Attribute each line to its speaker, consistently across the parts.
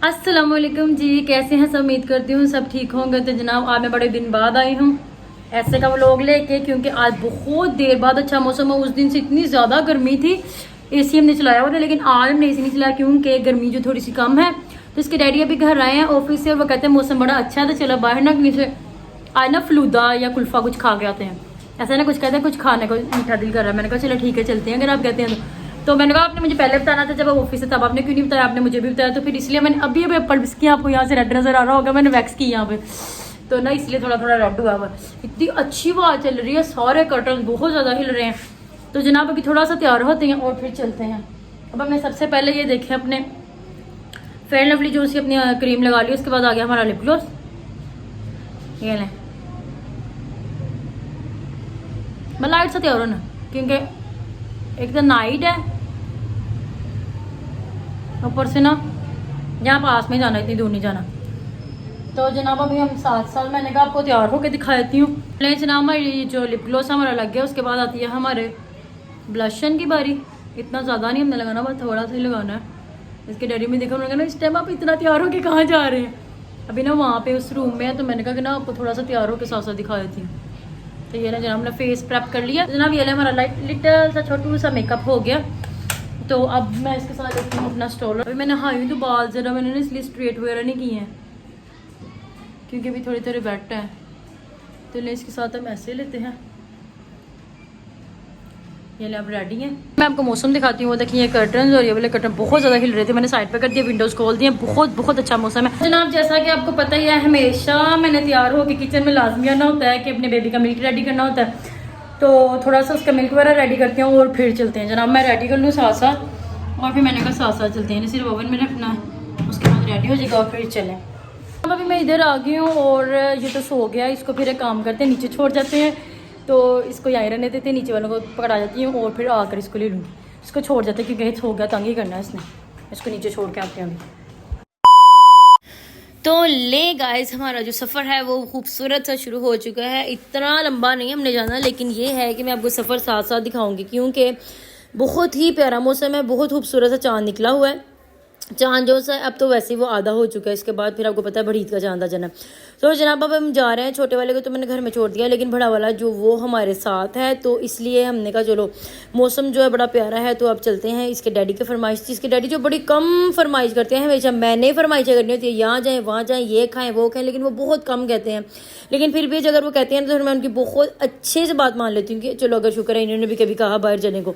Speaker 1: अस्सलामुअलैकुम जी, कैसे हैं सब। उम्मीद करती हूँ सब ठीक होंगे। तो जनाब आज मैं बड़े दिन बाद आई हूँ ऐसे का व्लॉग लेके, क्योंकि आज बहुत देर बाद अच्छा मौसम है। उस दिन से इतनी ज़्यादा गर्मी थी, एसी हमने चलाया हुआ था, लेकिन आज हमने एसी नहीं चलाया क्योंकि गर्मी जो थोड़ी सी कम है। तो इसके डैडी अभी घर आए हैं ऑफिस से और वो कहते हैं मौसम बड़ा अच्छा है तो चलो बाहर ना कहीं से आज ना फलूदा या कुल्फा कुछ खा के आते हैं। ऐसा ना कुछ कहते हैं कुछ खाने को मीठा दिल कर रहा है। मैंने कहा चलो ठीक है चलते हैं अगर आप कहते हैं तो मैंने कहा आपने मुझे पहले बताना था जब आप ऑफिस से, तब आपने क्यों नहीं बताया, आपने मुझे भी बताया। तो फिर इसलिए मैंने अभी एप्पल बिस्क की, आपको यहाँ से रेड नजर आ रहा होगा, मैंने वैक्स की यहाँ पे तो ना इसलिए थोड़ा थोड़ा रेड हुआ हुआ। इतनी अच्छी हवा चल रही है, सारे कर्टन बहुत ज़्यादा हिल रहे हैं। तो जनाब अभी थोड़ा सा तैयार होते हैं और फिर चलते हैं। अब हमने सबसे पहले ये देखे अपने फेयर लवली जो उसकी अपनी क्रीम लगा ली, उसके बाद आ गया हमारा लिप ग्लॉस। ये लें मैं लाइट सा तैयार हो ना, क्योंकि एक तो नाइट है, ऊपर से ना यहाँ पास में जाना, इतनी दूर नहीं जाना। तो जनाब अभी हम साथ मैंने कहा आपको तैयार होकर दिखा देती हूँ। लेकिन जनाब हमारी जो लिप ग्लॉस हमारा लग गया, उसके बाद आती है हमारे ब्लशन की बारी। इतना ज़्यादा नहीं हमने लगाना, बस थोड़ा सा ही लगाना है। इसके डैडी में देखा, उन्होंने कहा इस टाइम आप इतना तैयार होकर कहाँ जा रहे हैं, अभी ना वहाँ पे उस रूम में है। तो मैंने कहा कि ना आपको थोड़ा सा तैयार होकर साथ साथ दिखा देती हूँ। तो ये ना जनाब हमने फेस प्रेप कर लिया। जनाब ये हमारा लिटल सा छोटू सा मेकअप हो गया। तो अब मैं इसके साथ लेती हूँ अपना स्टॉलर। अभी मैं नहाई हूँ तो बाल ज़रा मैंने ना इसलिए स्ट्रेट वगैरह नहीं किए हैं क्योंकि अभी थोड़ी थोड़ी वेट है। तो ले इसके साथ हम ऐसे लेते हैं। ये ले अब रेडी है। मैं आपको मौसम दिखाती हूँ। वो देखिए ये कर्टन और ये वाले कर्टन बहुत ज़्यादा हिल रहे थे, मैंने साइड पे कर दिया, विंडोज़ खोल दिए। बहुत बहुत अच्छा मौसम है जनाब। जैसा कि आपको पता ही है, हमेशा मैंने तैयार होकर किचन में लाजमी आना होता है कि अपने बेबी का मिल्क रेडी करना होता है। तो थोड़ा सा उसका मिल्क वगैरह रेडी करते हैं और फिर चलते हैं जनाब। मैं रेडी कर लूँ साथ साथ और फिर मैंने कहा साथ साथ चलते हैं, सिर्फ ओवन में रखना है, उसके बाद रेडी हो जाएगा और फिर चलें। अब अभी मैं इधर आ गई हूँ और ये तो सो गया। इसको फिर एक काम करते हैं, नीचे छोड़ जाते हैं। तो इसको यहाँ रहने देते हैं, नीचे वालों को पकड़ा जाती हूँ और फिर आकर इसको ले लूँगी। इसको छोड़ जाते हैं क्योंकि सो गया, तंग ही करना है इसने। इसको नीचे छोड़ के आते हैं अभी। तो ले गाइस हमारा जो सफ़र है वो खूबसूरत सा शुरू हो चुका है। इतना लंबा नहीं हमने जाना, लेकिन ये है कि मैं आपको सफ़र साथ साथ दिखाऊंगी क्योंकि बहुत ही प्यारा मौसम है, बहुत खूबसूरत सा चांद निकला हुआ है। चांद जो सा अब तो वैसे ही वो आधा हो चुका है, इसके बाद फिर आपको पता है बड़ी ईद का चांद आ जाना। तो जनाब अब हम जा रहे हैं। छोटे वाले को तो मैंने घर में छोड़ दिया, लेकिन बड़ा वाला जो वो हमारे साथ है, तो इसलिए हमने कहा चलो मौसम जो है बड़ा प्यारा है तो अब चलते हैं। इसके डैडी की फरमाइश थी। इसके डैडी जो बड़ी कम फरमाइश करते हैं, हमेशा मैंने फरमाइशें करनी होती है, यहाँ जाएँ वहाँ जाएँ, ये खाएँ वो खाएँ, लेकिन वो बहुत कम कहते हैं। लेकिन फिर भी अगर वो कहते हैं तो मैं उनकी बहुत अच्छे से बात मान लेती हूँ कि चलो अगर शुक्र है इन्होंने भी कभी कहा बाहर जाने को,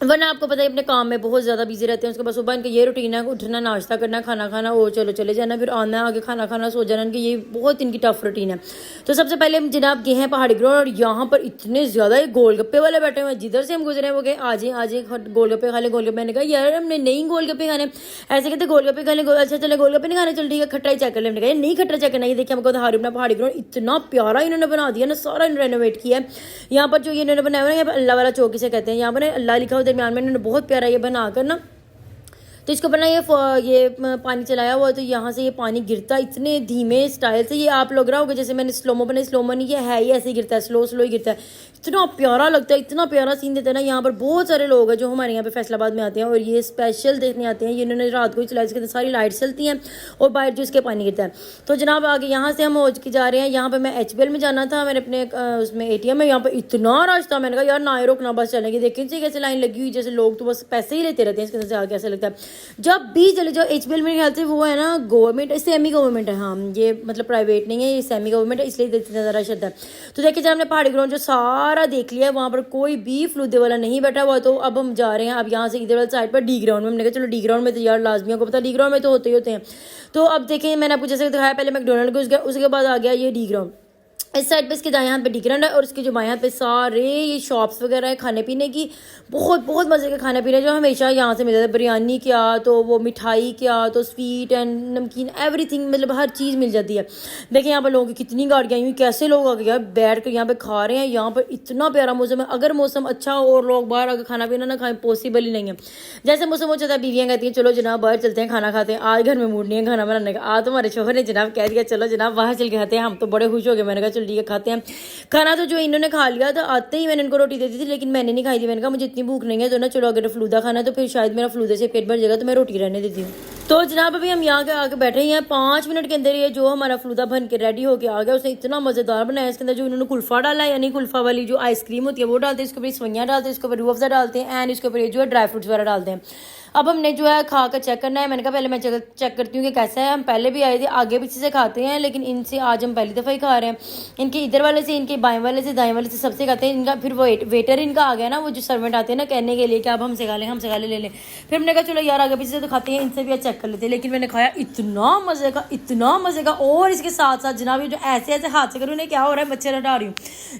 Speaker 1: वरना आपको पता है अपने काम में बहुत ज़्यादा बिजी रहते हैं। उसके बाद सुबह इनका ये रूटीन है, उठना, नाश्ता करना, खाना खाना और चलो चले जाना, फिर आना, आगे खाना खाना, सो जाना। इनकी ये बहुत इनकी टफ रूटीन है। तो सबसे पहले हम जनाब गए हैं पहाड़ी ग्राउंड और यहाँ पर इतने ज़्यादा ये गोलगप्पे वाले बैठे हुए हैं। जिधर से हम गुजरे वो गए आज ही गोलगप्पे खा ले, गोलगप्पे। मैंने कहा यार हमने नहीं गोलगप्पे खाने, ऐसे कहते गोलगप्पे खा ले। अच्छा चले गोलगप्पे नहीं खाने, चल ठीक है खट्टा ही चेक कर ले। हमने कहा नहीं खट्टा चेक करना। ये देखिए हमको दिखा रही अपना पहाड़ी ग्राउंड, इतना प्यारा इन्होंने बना दिया ना, सारा रेनोवेट किया है। यहाँ पर जो ये इन्होंने बनाया हुआ ना, यहाँ पर अल्लाह वाला चौकी से कहते हैं, यहाँ पर अल्लाह लिखा हुआ दरमियान में, इन्होंने बहुत प्यारा ये बना कर ना। तो इसको बना ये पानी चलाया हुआ, तो यहाँ से ये पानी गिरता इतने धीमे स्टाइल से। ये आप लोग रहा होगा जैसे मैंने स्लोमो बनाई, स्लोमो नहीं ये है, ये ऐसे ही गिरता है, स्लो स्लो ही गिरता है। इतना प्यारा लगता है, इतना प्यारा सीन देता है ना। यहाँ पर बहुत सारे लोग हैं जो हमारे यहाँ पे फैसलाबाद में आते हैं और ये स्पेशल देखने आते हैं। ये इन्होंने रात को ही चलाया, इसके सारी लाइट्स चलती हैं और बाहर जो इसके पानी गिरता है। तो जनाब आगे यहाँ से हम हो के जा रहे हैं। यहाँ पर मैं HBL में जाना था, मैंने अपने उसमें ATM में। यहाँ पर इतना रश था, मैंने कहा यार ना रोकना, बस चलेंगे। देखें कैसे लाइन लगी हुई, जैसे लोग तो बस पैसे ही लेते रहते हैं। इसके अंदर से आगे ऐसा लगता है जब भी चले जाओ। HBL मेरे ख्याल से वो है ना गवर्नमेंट, सेमी गवर्नमेंट है। हाँ ये मतलब प्राइवेट नहीं है, ये सेमी गवर्नमेंट है, इसलिए इतना ज़्यादा रश है। तो देखिए जब हमने पहाड़ी ग्राउंड जो सारा देख लिया, वहाँ पर कोई भी फलूदे वाला नहीं बैठा हुआ। तो अब हम जा रहे हैं अब यहाँ से इधर वाली साइड पर D ग्राउंड में। हमने कहा चलो D ग्राउंड में तो यार लाजमी को पता D ग्राउंड में तो होते ही होते हैं। तो अब देखिए मैंने आपको जैसे दिखाया, पहले मैकडोनल्ड को उसके बाद आ गया ये D ग्राउंड। इस साइड पे इसके दाएं हाथ पे D ग्राउंड है और इसके जो बाएं हाथ पे सारे ये शॉप्स वगैरह है खाने पीने की। बहुत बहुत मज़े के खाने पीने जो हमेशा यहाँ से मिलता है। बिरयानी क्या तो वो मिठाई क्या तो स्वीट एंड नमकीन एवरीथिंग, मतलब हर चीज़ मिल जाती है। देखिए यहाँ पर लोगों की कितनी गाड़ियाँ हुई, कैसे लोग आ गए बैठ कर यहाँ पे खा रहे हैं। यहाँ पर इतना प्यारा मौसम है। अगर मौसम अच्छा हो और लोग बाहर आकर खाना पीना ना खाएं, पॉसिबल ही नहीं है। जैसे मौसम हो जाता है, बीवियाँ कहती हैं चलो जनाब बाहर चलते हैं खाना खाते हैं। आज घर में मूड नहीं है खाना बनाने का। आज तुम्हारे शोहर ने जनाब कह दिया चलो जनाब बाहर चल के खाते हैं। हम तो बड़े खुश हो गए। मैंने कहा चलो ठीक है खाते हैं खाना। तो जो इन्होंने खा लिया था, आते ही मैंने इनको रोटी दे दी थी, लेकिन मैंने नहीं खाई थी। मैंने कहा मुझे इतनी भूख नहीं है, तो ना चलो अगर फलूदा खाना है तो फिर शायद मेरा फलूदे से पेट भर जाएगा, तो मैं रोटी रहने देती हूँ। तो जनाब अभी हम यहाँ के आके बैठे हैं 5 मिनट के अंदर ये जो हमारा फलूदा बन के रेडी होके आ गया। उसने इतना मज़ेदार बनाया। इसके अंदर जो उन्होंने कुल्फ़ा डाला है, यानी कुल्फ़ा वाली जो आइसक्रीम होती है वो डालते हैं, इसके ऊपर सवैयाँ डालते हैं, इसके ऊपर रूह अफ़ज़ा डालते हैं एंड इसके ऊपर ये जो है ड्राई फ्रूट्स वगैरह डालते हैं। अब हमने जो है खा कर चेक करना है। मैंने कहा पहले मैं चेक करती हूँ कि कैसा है। हम पहले भी आए थे, आगे पीछे से खाते हैं, लेकिन इनसे आज हम पहली दफ़ा ही खा रहे हैं। इनके इधर वाले से, इनके बाएं वाले से, दाएं वाले से सबसे खाते हैं। इनका फिर वेटर इनका आ गया ना, वो जो सर्वेंट आते हैं ना कहने के लिए कि आप हमसे खा लें, हमसे खा ले लें। फिर हमने कहा चलो यार आगे पीछे से तो खाते हैं, इनसे भी चेक कर लेते हैं। लेकिन मैंने खाया इतना मज़े का। और इसके साथ साथ जनाब ये जो ऐसे ऐसे हाथ से करूँ उन्हें क्या हो रहा है, मच्छर हटा रही हूँ।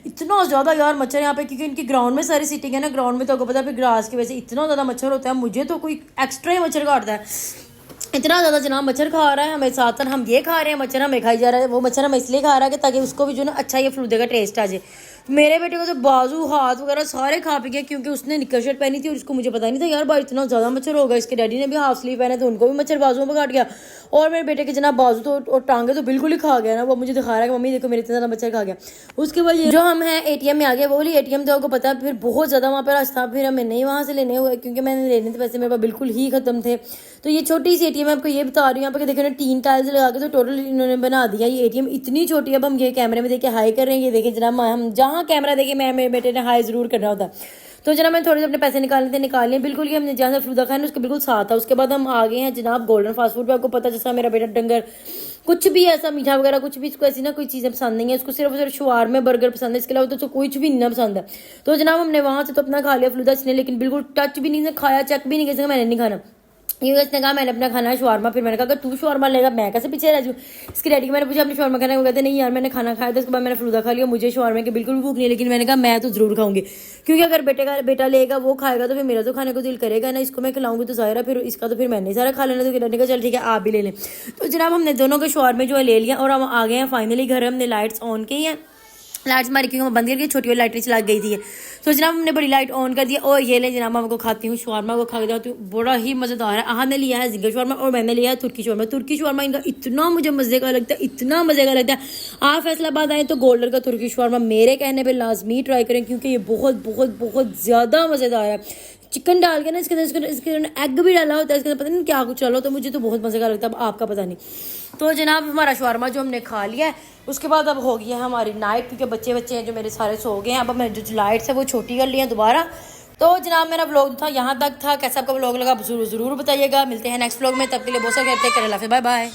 Speaker 1: इतना ज़्यादा यार मच्छर यहाँ पे, क्योंकि इनकी ग्राउंड में सारी सीटिंग है ना, ग्राउंड में तो आपको पता है फिर ग्रास की वजह से इतना ज़्यादा मच्छर होता है। मुझे तो कोई एक्स्ट्रा ही मच्छर काटता है, इतना ज़्यादा जनाब मच्छर खा रहा है हमें। साथ साथ हम ये खा रहे हैं, मच्छर हमें खाई जा रहा है। वो मच्छर हमें इसलिए खा रहा है कि ताकि उसको भी जो ना अच्छा ये फलूदे का टेस्ट आ जाए। मेरे बेटे को तो बाजू हाथ वगैरह सारे खा पी गए, क्योंकि उसने निक्कर शर्ट पहनी थी और उसको मुझे पता नहीं था यार भाई इतना ज़्यादा मच्छर होगा। इसके डैडी ने भी हाफ स्लीव पहने थे, उनको भी मच्छर बाजुओं में काट गया। और मेरे बेटे के जनाब बाजू तो और टांगे तो बिल्कुल ही खा गया ना। वो मुझे दिखा रहा है कि मम्मी देखो मेरे इतना ज़्यादा मच्छर खा गया। उसके बाद जो हम हैं ATM में आ गया। वो वाली ATM तो आपको पता है फिर बहुत ज़्यादा वहाँ पर रास्ता, फिर हमें नहीं वहाँ से लेने हुए, क्योंकि मैंने लेने थे पैसे मेरे पास बिल्कुल ही ख़त्म थे। तो ये छोटी सी ATM आपको ये बता रही हूँ, यहाँ पर देखो ना 3 टाइल्स लगा के तो टोटल इन्होंने बना दिया। ये ATM इतनी छोटी है। अब हम ये कैमरे में देखे हाई कर रहे हैं, ये देखें जनाब, हम जहाँ कैमरा देखे मेरे बेटे ने हाई ज़रूर करना होता। तो जनाब मैंने थोड़े से अपने पैसे निकाल लिए बिल्कुल। ये हमने जहाँ से फलूदा खाया उसके बिल्कुल साथ था। उसके बाद हम आ गए हैं जनाब गोल्डन फास्ट फूड पे। आपको पता जैसा मेरा बेटा डंगर कुछ भी ऐसा मीठा वगैरह कुछ भी इसको ऐसी ना कोई चीज़ें पसंद नहीं है। उसको सिर्फ शवारमे बर्गर पसंद है, इसके अलावा तो कुछ भी नहीं पसंद है। तो जनाब हमने वहाँ से तो अपना खा लिया फलूदा इसने, लेकिन बिल्कुल टच भी नहीं खाया, चेक भी नहीं किया, मैंने नहीं खाना। ये इसने कहा मैंने अपना खाना है शवारमा। फिर मैंने कहा अगर तू शवारमा लेगा मैं कैसे पीछे रह जाऊँ। इसकी डैडी को मैंने पूछा अपने शवारमा खाना है, वो कहते नहीं यार मैंने खाना खाया था, उसके बाद मैंने फलूदा खा लिया, मुझे शवारमा की बिल्कुल भी भूख नहीं है। लेकिन मैंने कहा मैं तो जरूर खाऊंगी, क्योंकि अगर बेटा लेगा वो खाएगा तो फिर मेरा तो खाने को दिल करेगा ना। इसको मैं खिलाऊंगी तो ज़ाहिर है फिर इसका तो फिर मैंने सारा खा लेना। तो डैडी का चल ठीक है आप भी ले लें। तो जनाब हमने दोनों के शवारमे जो है ले लिया और हम आ गए हैं फाइनली घर। हमने लाइट्स ऑन की हैं, लाइट्स हमारी क्योंकि बंद करके छोटी वाली लाइट चला गई थी। तो जनाब हमने बड़ी लाइट ऑन कर दिया और ये ले जनाब हमको खाती हूँ शवारमा को खा के जाती हूँ। बड़ा ही मज़ेदार है। हमने लिया है जिंगर शवारमा और मैंने लिया है तुर्की शवारमा। तुर्की शवारमा इनका इतना मुझे मज़े का लगता है, इतना मज़े का लगता है। आप फैसलाबाद आए तो गोल्डन का तुर्की शवारमा मेरे कहने पर लाजमी ट्राई करें, क्योंकि ये बहुत बहुत बहुत ज़्यादा मज़ेदार है। चिकन डाल के ना इसके अंदर एग भी डाला होता है, इसके अंदर पता नहीं क्या कुछ डाला होता है, मुझे तो बहुत मज़े का लगता है, अब आपका पता नहीं। तो जनाब हमारा शवारमा जो हमने खा लिया है, उसके बाद अब हो गया है हमारी नाइट, क्योंकि बच्चे हैं जो मेरे सारे सो गए हैं। अब मैं जो लाइट्स है वो छोटी कर ली है दोबारा। तो जनाब मेरा व्लॉग था यहाँ तक था। कैसा आपका व्लॉग लगा ज़रूर बताइएगा। मिलते हैं नेक्स्ट व्लॉग में, तब के लिए बहुत सारे कहते हैं, बाय बाय।